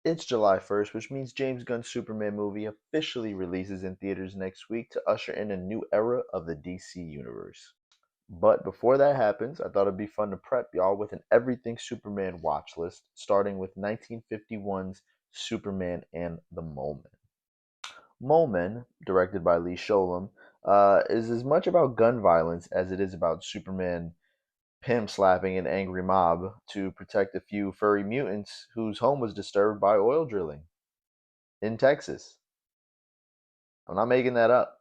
It's July 1st, which means James Gunn's Superman movie officially releases in theaters next week to usher in a new era of the DC Universe. But before that happens, I thought it'd be fun to prep y'all with an Everything Superman watch list, starting with 1951's Superman and the Mole Men. Mole Men, directed by Lee Sholem, is as much about gun violence as it is about Superman pimp slapping an angry mob to protect a few furry mutants whose home was disturbed by oil drilling in Texas. I'm not making that up.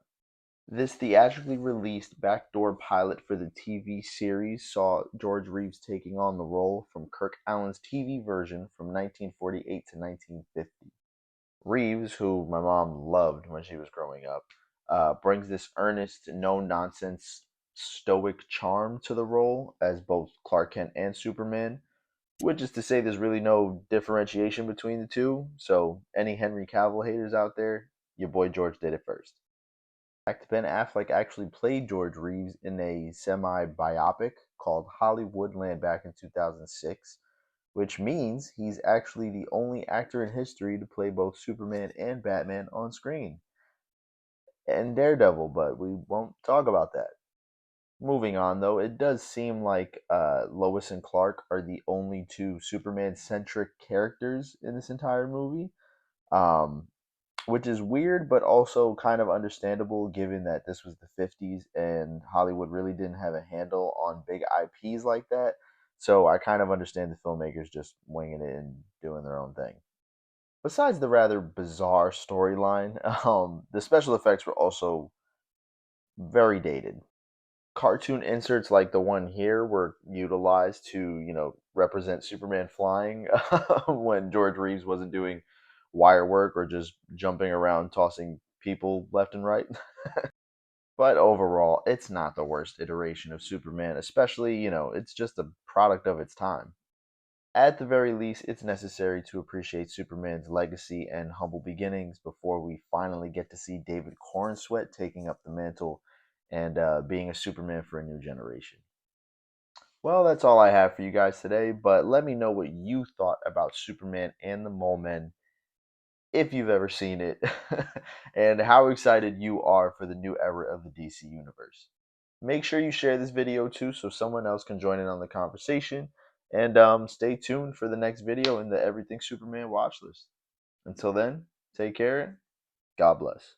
This theatrically released backdoor pilot for the TV series saw George Reeves taking on the role from Kirk Allen's TV version from 1948 to 1950. Reeves, who my mom loved when she was growing up, brings this earnest, no nonsense, stoic charm to the role as both Clark Kent and Superman, which is to say there's really no differentiation between the two. So, any Henry Cavill haters out there, your boy George did it first. In fact, Ben Affleck actually played George Reeves in a semi biopic called Hollywoodland back in 2006, which means he's actually the only actor in history to play both Superman and Batman on screen, and Daredevil, but we won't talk about that. Moving on, though, it does seem like Lois and Clark are the only two Superman centric characters in this entire movie. Um, which is weird, but also kind of understandable given that this was the 50s and Hollywood really didn't have a handle on big IPs like that. So I kind of understand the filmmakers just winging it and doing their own thing. Besides the rather bizarre storyline, the special effects were also very dated. Cartoon inserts like the one here were utilized to, represent Superman flying when George Reeves wasn't doing wire work or just jumping around tossing people left and right. But overall, it's not the worst iteration of Superman, especially, it's just a product of its time. At the very least, it's necessary to appreciate Superman's legacy and humble beginnings before we finally get to see David Cornsweet taking up the mantle and being a Superman for a new generation. Well, that's all I have for you guys today, but let me know what you thought about Superman and the Mole Men if you've ever seen it, and how excited you are for the new era of the DC Universe. Make sure you share this video too so someone else can join in on the conversation. And stay tuned for the next video in the Everything Superman watch list. Until then, take care. God bless.